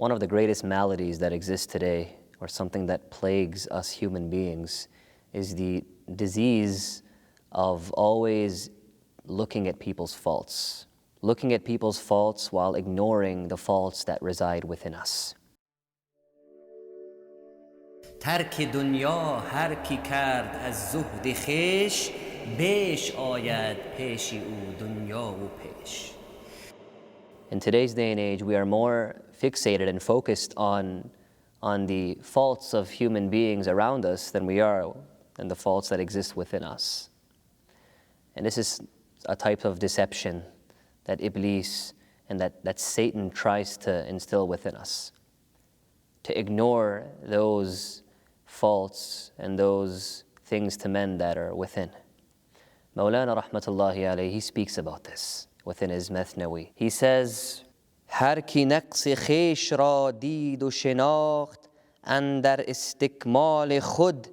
One of the greatest maladies that exists today, or something that plagues us human beings, is the disease of always looking at people's faults. Looking at people's faults while ignoring the faults that reside within us. ترک دنیا هر کی کرد از زهد خویش بیش آید پیشی او دنیا و پیش. In today's day and age, we are more fixated and focused on the faults of human beings around us than we are on the faults that exist within us. And this is a type of deception that Iblis and that Satan tries to instill within us, to ignore those faults and those things to mend that are within. Moulana Rahmatullahi alayhi, he speaks about this within his Mathnawi. He says, هر کی نقص خویش را دید و شناخت اندر استکمال خود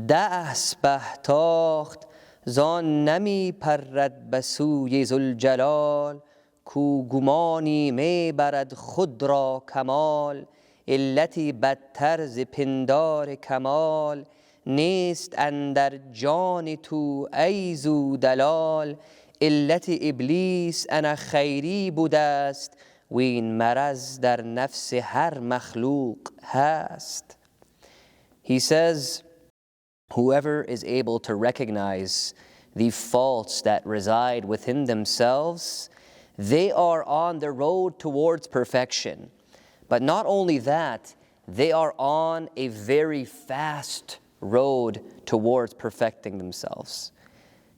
ده اسبه تاخت زان نمی پرد بسوی ذوالجلال کو گمانی می برد خود را کمال علتی بدتر ز پندار کمال نیست اندر جان تو ای ذو دلال علت ابلیس انا خیری بوده است و این مرض در نفس هر مخلوق هست. He says, whoever is able to recognize the faults that reside within themselves, they are on the road towards perfection. But not only that, they are on a very fast road towards perfecting themselves.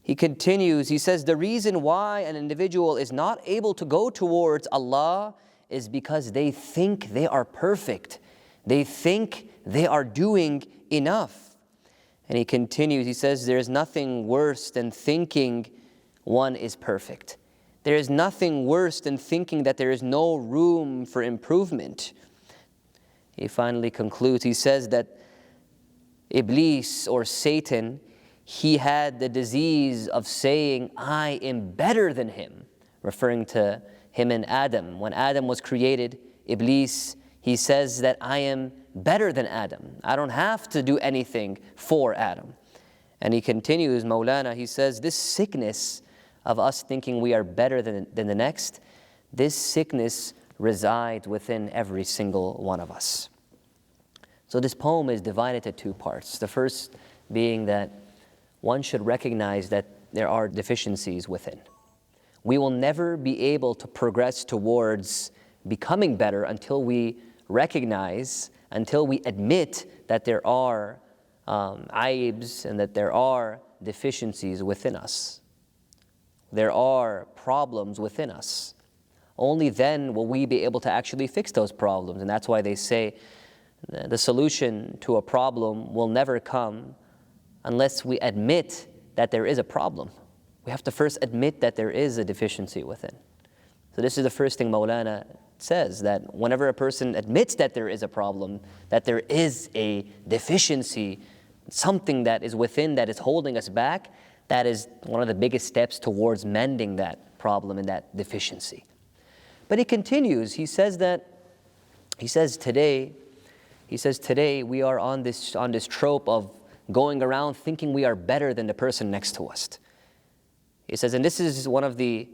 He continues, he says, the reason why an individual is not able to go towards Allah is because they think they are perfect. They think they are doing enough. And he continues, he says, there is nothing worse than thinking one is perfect. There is nothing worse than thinking that there is no room for improvement. He finally concludes, he says that Iblis or Satan, he had the disease of saying, I am better than him, referring to him and Adam. When Adam was created, Iblis, he says that I am better than Adam. I don't have to do anything for Adam. And he continues, Maulana, he says, this sickness of us thinking we are better than the next, this sickness resides within every single one of us. So this poem is divided into two parts. The first being that one should recognize that there are deficiencies within. We will never be able to progress towards becoming better until we recognize, until we admit that there are aibs and that there are deficiencies within us. There are problems within us. Only then will we be able to actually fix those problems. And that's why they say the solution to a problem will never come unless we admit that there is a problem. We have to first admit that there is a deficiency within. So this is the first thing Maulana says, that whenever a person admits that there is a problem, that there is a deficiency, something that is within that is holding us back, that is one of the biggest steps towards mending that problem and that deficiency. But he continues, he says today we are on this trope of going around thinking we are better than the person next to us. He says, and this is one of the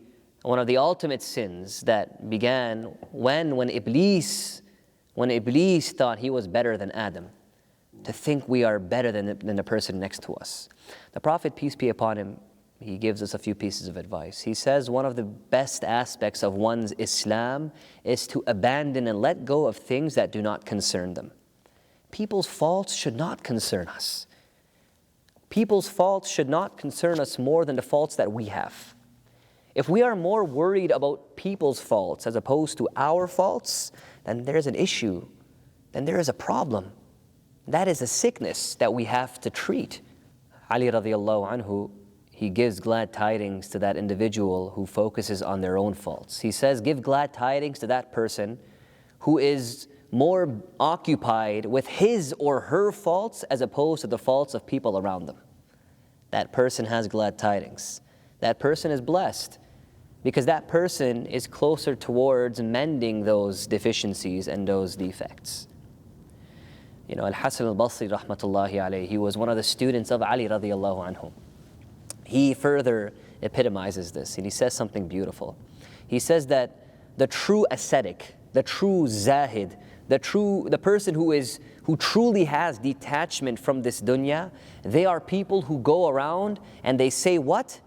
ultimate sins that began when Iblis thought he was better than Adam, to think we are better than the person next to us. The Prophet, peace be upon him, he gives us a few pieces of advice. He says one of the best aspects of one's Islam is to abandon and let go of things that do not concern them. People's faults should not concern us. People's faults should not concern us more than the faults that we have. If we are more worried about people's faults as opposed to our faults, then there's an issue, then there is a problem. That is a sickness that we have to treat. Ali radiallahu anhu, he gives glad tidings to that individual who focuses on their own faults. He says, give glad tidings to that person who is more occupied with his or her faults as opposed to the faults of people around them. That person has glad tidings. That person is blessed. because that person is closer towards mending those deficiencies and those defects. You know, Al-Hasan al-Basri rahmatullahi alayhi, he was one of the students of Ali radiallahu anhu. He further epitomizes this, and he says something beautiful. He says that the true ascetic, the true zahid, the person who truly has detachment from this dunya, they are people who go around and they say what?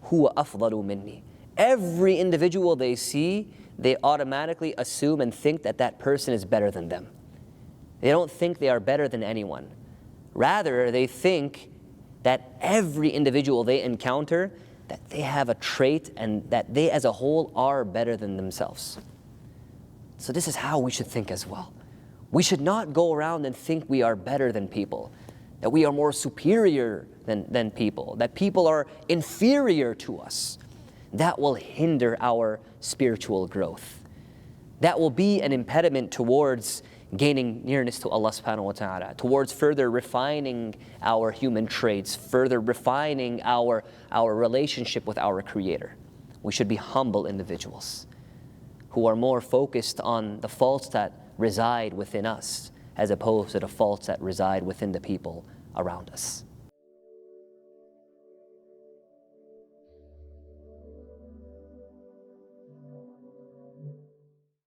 Huwa afdalu minni. Every individual they see, they automatically assume and think that that person is better than them. They don't think they are better than anyone. Rather, they think that every individual they encounter, that they have a trait and that they as a whole are better than themselves. So this is how we should think as well. We should not go around and think we are better than people, that we are more superior than people, that people are inferior to us. That will hinder our spiritual growth. That will be an impediment towards gaining nearness to Allah subhanahu wa ta'ala, towards further refining our human traits, further refining our relationship with our Creator. We should be humble individuals who are more focused on the faults that reside within us as opposed to the faults that reside within the people around us.